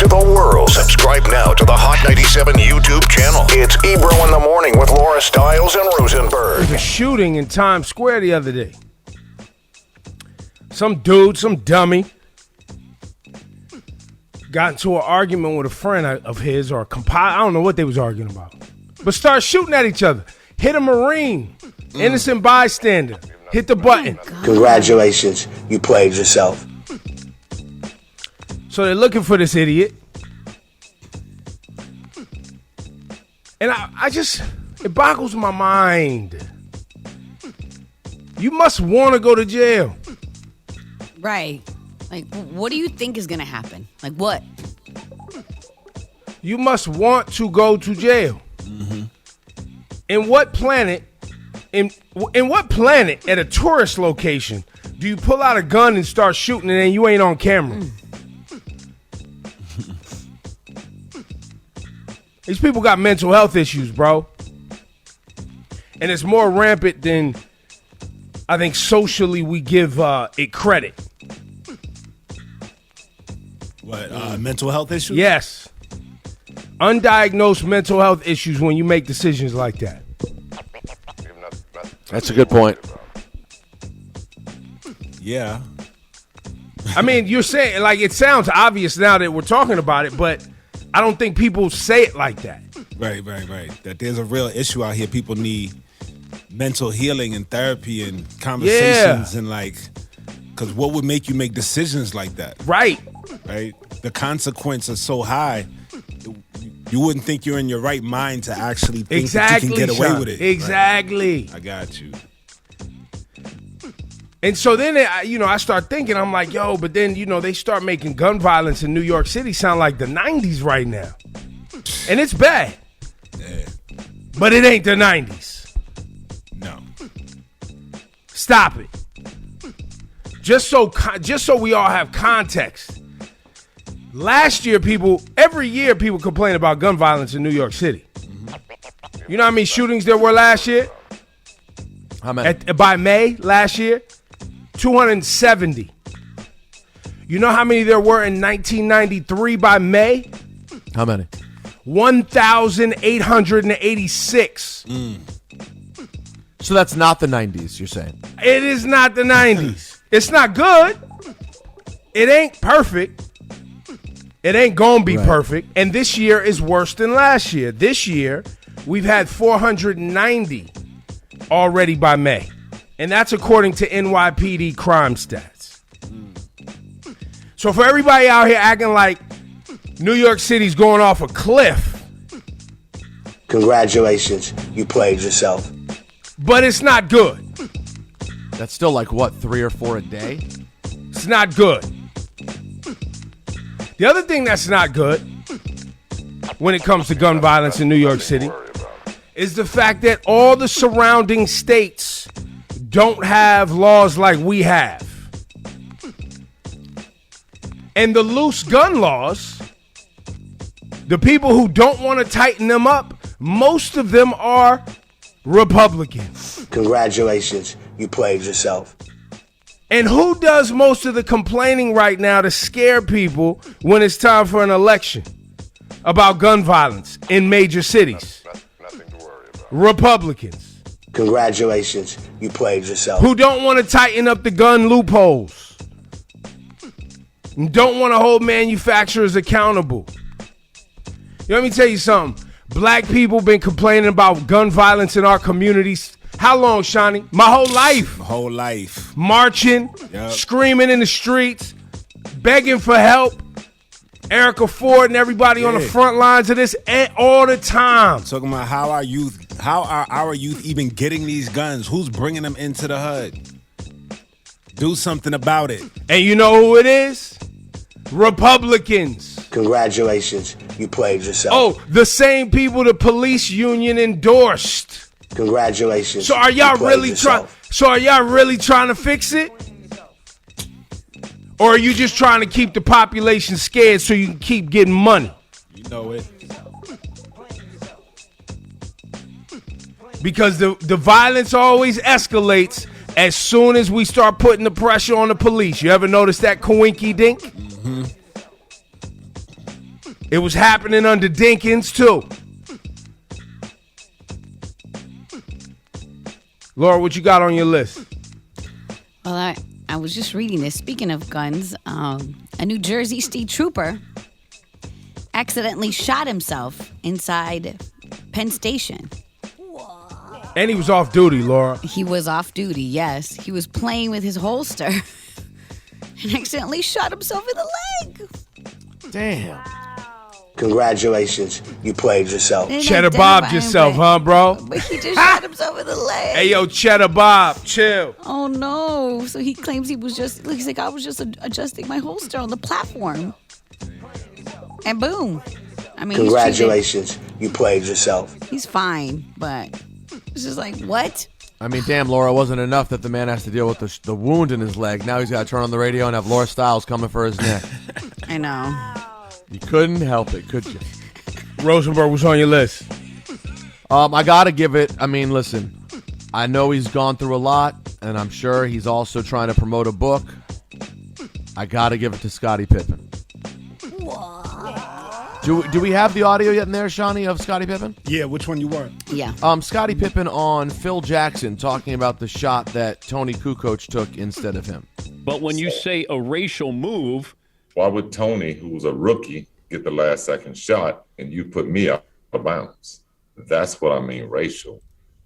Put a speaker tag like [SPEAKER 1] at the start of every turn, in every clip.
[SPEAKER 1] to the world. Subscribe now to the Hot 97 YouTube channel. It's Ebro in the Morning with Laura Stiles and Rosenberg.
[SPEAKER 2] There was a shooting in Times Square the other day. Some dude, some dummy, got into an argument with a friend of his or a I don't know what they was arguing about. But started shooting at each other. Hit a Marine, innocent bystander. Hit the button.
[SPEAKER 3] Congratulations, you played yourself.
[SPEAKER 2] So they're looking for this idiot. And I just, it boggles my mind. You must want to go to jail.
[SPEAKER 4] Right. Like, what do you think is going to happen? Like, what?
[SPEAKER 2] You must want to go to jail. Mm-hmm. In what planet, in what planet at a tourist location do you pull out a gun and start shooting and then you ain't on camera? These people got mental health issues, bro. And it's more rampant than I think socially we give it credit.
[SPEAKER 5] What, mental health issues?
[SPEAKER 2] Yes. Undiagnosed mental health issues when you make decisions like that.
[SPEAKER 6] That's a good point.
[SPEAKER 5] Yeah.
[SPEAKER 2] I mean, you're saying, like, it sounds obvious now that we're talking about it, but I don't think people say it like that.
[SPEAKER 5] Right. That there's a real issue out here. People need mental healing and therapy and conversations and, like, because what would make you make decisions like that?
[SPEAKER 2] Right.
[SPEAKER 5] The consequences are so high, you wouldn't think you're in your right mind to actually think that you can get away with it.
[SPEAKER 2] Exactly.
[SPEAKER 5] Right? I got you.
[SPEAKER 2] And so then, I start thinking, I'm like, yo, but then, they start making gun violence in New York City sound like the 90s right now. And it's bad.
[SPEAKER 5] Yeah.
[SPEAKER 2] But it ain't the 90s.
[SPEAKER 5] No.
[SPEAKER 2] Stop it. Just so we all have context. Last year, every year people complain about gun violence in New York City. Mm-hmm. You know how many shootings there were last year?
[SPEAKER 6] How many?
[SPEAKER 2] By May last year? 270. You know how many there were in 1993 by May?
[SPEAKER 6] How many?
[SPEAKER 2] 1,886.
[SPEAKER 6] So that's not the 90s, you're saying?
[SPEAKER 2] It is not the 90s. It's not good. It ain't perfect. It ain't gonna be perfect. And this year is worse than last year. This year, we've had 490 already by May. And that's according to NYPD crime stats. So for everybody out here acting like New York City's going off a cliff.
[SPEAKER 3] Congratulations, you played yourself.
[SPEAKER 2] But it's not good.
[SPEAKER 6] That's still like, what, 3 or 4 a day?
[SPEAKER 2] It's not good. The other thing that's not good when it comes to gun violence in New York City is the fact that all the surrounding states don't have laws like we have. And the loose gun laws, the people who don't want to tighten them up, most of them are Republicans.
[SPEAKER 3] Congratulations, you played yourself.
[SPEAKER 2] And who does most of the complaining right now to scare people when it's time for an election about gun violence in major cities?
[SPEAKER 1] Nothing to worry about.
[SPEAKER 2] Republicans.
[SPEAKER 3] Congratulations, you played yourself.
[SPEAKER 2] Who don't want to tighten up the gun loopholes. And don't want to hold manufacturers accountable. Let me tell you something. Black people been complaining about gun violence in our communities. How long, Shawnee? My whole life.
[SPEAKER 5] My whole life.
[SPEAKER 2] Marching, screaming in the streets, begging for help. Erica Ford and everybody on the front lines of this all the time.
[SPEAKER 5] Talking about how are our youth even getting these guns? Who's bringing them into the hood? Do something about it.
[SPEAKER 2] And you know who it is? Republicans.
[SPEAKER 3] Congratulations, you played yourself.
[SPEAKER 2] Oh, the same people the police union endorsed.
[SPEAKER 3] Congratulations.
[SPEAKER 2] So are y'all really trying? So are y'all really trying to fix it? Or are you just trying to keep the population scared so you can keep getting money?
[SPEAKER 5] You know it.
[SPEAKER 2] Because the violence always escalates as soon as we start putting the pressure on the police. You ever notice that coinky dink?
[SPEAKER 5] Mm-hmm.
[SPEAKER 2] It was happening under Dinkins, too. Laura, what you got on your list?
[SPEAKER 4] Well, I was just reading this. Speaking of guns, a New Jersey state trooper accidentally shot himself inside Penn Station.
[SPEAKER 2] And he was off duty, Laura.
[SPEAKER 4] He was off duty, yes. He was playing with his holster and accidentally shot himself in the leg.
[SPEAKER 6] Damn.
[SPEAKER 3] Congratulations, you played yourself.
[SPEAKER 4] Didn't
[SPEAKER 2] Cheddar
[SPEAKER 4] identify
[SPEAKER 2] Bob
[SPEAKER 4] him,
[SPEAKER 2] yourself,
[SPEAKER 4] but-
[SPEAKER 2] huh, bro?
[SPEAKER 4] But he just shot himself in the leg.
[SPEAKER 2] Hey, yo, Cheddar Bob, chill.
[SPEAKER 4] Oh no! So he claims he's like, I was just adjusting my holster on the platform, and boom! I mean,
[SPEAKER 3] Congratulations, you played yourself.
[SPEAKER 4] he's fine, but it's just like, what?
[SPEAKER 6] I mean, damn, Laura, it wasn't enough that the man has to deal with the wound in his leg. Now he's got to turn on the radio and have Laura Stiles coming for his neck.
[SPEAKER 4] I know.
[SPEAKER 6] You couldn't help it, could you?
[SPEAKER 2] Rosenberg, what's on your list?
[SPEAKER 6] I got to give it, I mean, listen, I know he's gone through a lot, and I'm sure he's also trying to promote a book. I got to give it to Scottie Pippen. Do we have the audio yet in there, Shawnee, of Scottie Pippen?
[SPEAKER 5] Yeah, which one you want?
[SPEAKER 4] Yeah.
[SPEAKER 6] Scottie Pippen on Phil Jackson talking about the shot that Tony Kukoc took instead of him.
[SPEAKER 7] But when you say a racial move,
[SPEAKER 8] why would Tony, who was a rookie, get the last second shot and you put me out of bounds? That's what I mean, racial.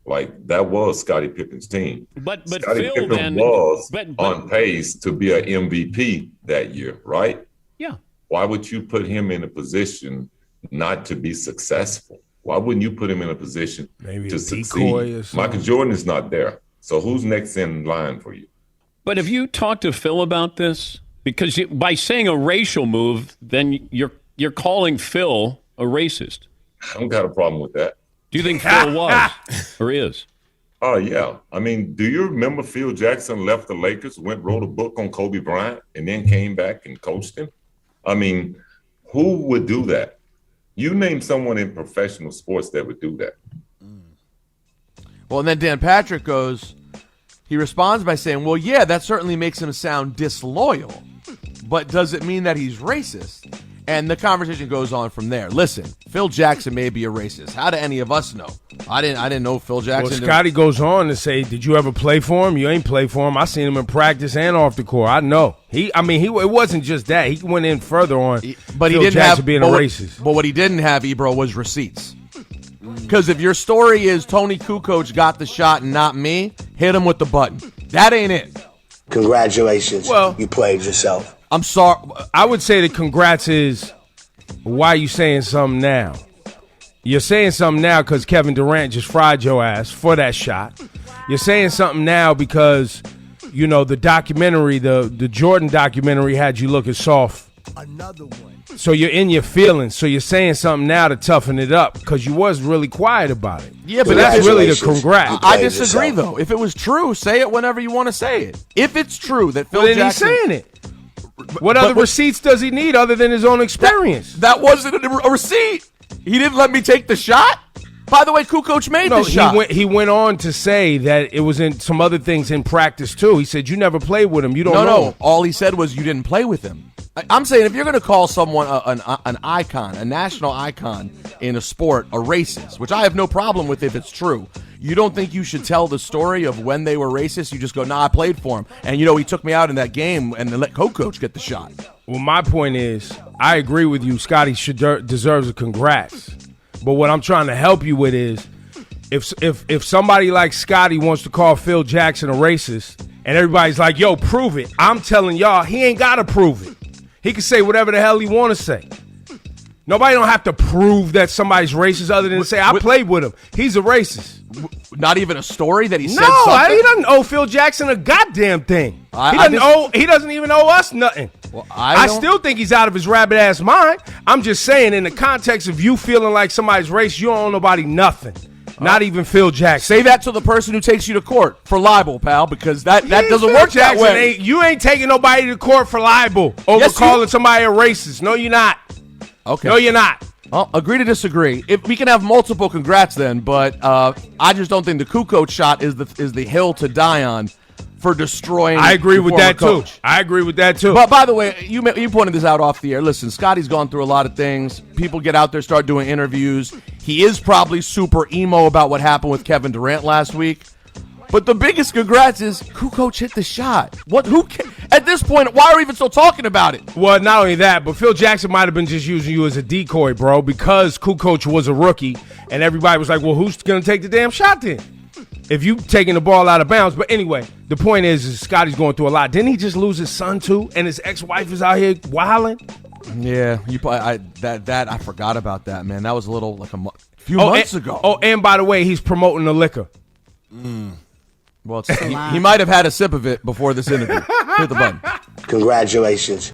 [SPEAKER 8] Like, that was Scottie Pippen's team.
[SPEAKER 7] but
[SPEAKER 8] Scottie
[SPEAKER 7] Phil
[SPEAKER 8] Pippen
[SPEAKER 7] then
[SPEAKER 8] was
[SPEAKER 7] but
[SPEAKER 8] on pace to be an MVP that year, right?
[SPEAKER 7] yeah.
[SPEAKER 8] Why would you put him in a position not to be successful? Why wouldn't you put him in a position
[SPEAKER 2] Maybe
[SPEAKER 8] to
[SPEAKER 2] a
[SPEAKER 8] succeed?
[SPEAKER 2] decoy or something.
[SPEAKER 8] Michael Jordan is not there. So who's next in line for you?
[SPEAKER 7] But have you talked to Phil about this? Because by saying a racial move, then you're calling Phil a racist.
[SPEAKER 8] I don't got a problem with that.
[SPEAKER 7] Do you think Phil was or is?
[SPEAKER 8] Oh, yeah. I mean, do you remember Phil Jackson left the Lakers, wrote a book on Kobe Bryant, and then came back and coached him? I mean, who would do that? You name someone in professional sports that would do that.
[SPEAKER 6] Well, and then Dan Patrick he responds by saying, well, yeah, that certainly makes him sound disloyal, but does it mean that he's racist? And the conversation goes on from there. Listen, Phil Jackson may be a racist. How do any of us know? I didn't know Phil Jackson.
[SPEAKER 2] Well, Scottie goes on to say, did you ever play for him? You ain't play for him. I seen him in practice and off the court. I know. It wasn't just that. He went in further on
[SPEAKER 6] But
[SPEAKER 2] Phil
[SPEAKER 6] he didn't
[SPEAKER 2] Jackson
[SPEAKER 6] have
[SPEAKER 2] being a racist.
[SPEAKER 6] But what he didn't have, Ebro, was receipts. Because if your story is Tony Kukoc got the shot and not me, hit him with the button. That ain't it.
[SPEAKER 3] Congratulations,
[SPEAKER 2] Well-
[SPEAKER 3] you played yourself.
[SPEAKER 6] I'm sorry.
[SPEAKER 2] I would say the congrats is, why you saying something now? You're saying something now because Kevin Durant just fried your ass for that shot. You're saying something now because, the documentary, the Jordan documentary had you looking soft. Another one. So you're in your feelings. So you're saying something now to toughen it up because you was really quiet about it.
[SPEAKER 6] Yeah,
[SPEAKER 2] so
[SPEAKER 6] but
[SPEAKER 2] that's really the
[SPEAKER 3] Congratulations.
[SPEAKER 2] congrats.
[SPEAKER 6] I disagree, though. If it was true, say it whenever you want to say it. If it's true that Phil
[SPEAKER 2] Well, then
[SPEAKER 6] Jackson...
[SPEAKER 2] he's saying it. What other receipts does he need other than his own experience?
[SPEAKER 6] That wasn't a receipt. He didn't let me take the shot. By the way, Kukoc made
[SPEAKER 2] No,
[SPEAKER 6] the shot.
[SPEAKER 2] he went on to say that it was in some other things in practice too. He said you never played with him. You don't know.
[SPEAKER 6] No. All he said was you didn't play with him. I'm saying if you're going to call someone an icon, a national icon in a sport, a racist, which I have no problem with if it's true, you don't think you should tell the story of when they were racist? You just go, nah, I played for him. And, he took me out in that game and then let Kukoc get the shot.
[SPEAKER 2] Well, my point is, I agree with you. Scottie deserves a congrats. But what I'm trying to help you with is, if somebody like Scottie wants to call Phil Jackson a racist, and everybody's like, yo, prove it. I'm telling y'all, he ain't got to prove it. He can say whatever the hell he want to say. Nobody don't have to prove that somebody's racist other than to say, I played with him. He's a racist.
[SPEAKER 6] Not even a story that he said
[SPEAKER 2] No,
[SPEAKER 6] something?
[SPEAKER 2] he doesn't owe Phil Jackson a goddamn thing. He doesn't even owe us nothing.
[SPEAKER 6] Well,
[SPEAKER 2] I still think he's out of his rabbit ass mind. I'm just saying, in the context of you feeling like somebody's racist, you don't owe nobody nothing. Not even Phil Jackson.
[SPEAKER 6] Say that to the person who takes you to court for libel, pal, because that doesn't
[SPEAKER 2] Phil
[SPEAKER 6] work that
[SPEAKER 2] Jackson
[SPEAKER 6] way.
[SPEAKER 2] you ain't taking nobody to court for libel over
[SPEAKER 6] Yes,
[SPEAKER 2] calling somebody a racist. No, you're not.
[SPEAKER 6] Okay.
[SPEAKER 2] No, you're not.
[SPEAKER 6] Well, agree to disagree. If we can have multiple congrats then, but I just don't think the Kukoc shot is the hill to die on for destroying.
[SPEAKER 2] I agree
[SPEAKER 6] the
[SPEAKER 2] with
[SPEAKER 6] former
[SPEAKER 2] that
[SPEAKER 6] coach.
[SPEAKER 2] too. I agree with that too.
[SPEAKER 6] But by the way, you pointed this out off the air. Listen, Scottie's gone through a lot of things. People get out there, start doing interviews. He is probably super emo about what happened with Kevin Durant last week. But the biggest congrats is Kukoc hit the shot. At this point, why are we even still talking about it?
[SPEAKER 2] Well, not only that, but Phil Jackson might have been just using you as a decoy, bro, because Kukoc was a rookie, and everybody was like, well, who's going to take the damn shot then? If you taking the ball out of bounds. But anyway, the point is Scottie's going through a lot. Didn't he just lose his son, too? And his ex-wife is out here wilding?
[SPEAKER 6] Yeah, I forgot about that, man. That was a little like few months ago.
[SPEAKER 2] Oh, and by the way, he's promoting the liquor.
[SPEAKER 6] Well, he might have had a sip of it before this interview. Hit the button.
[SPEAKER 3] Congratulations.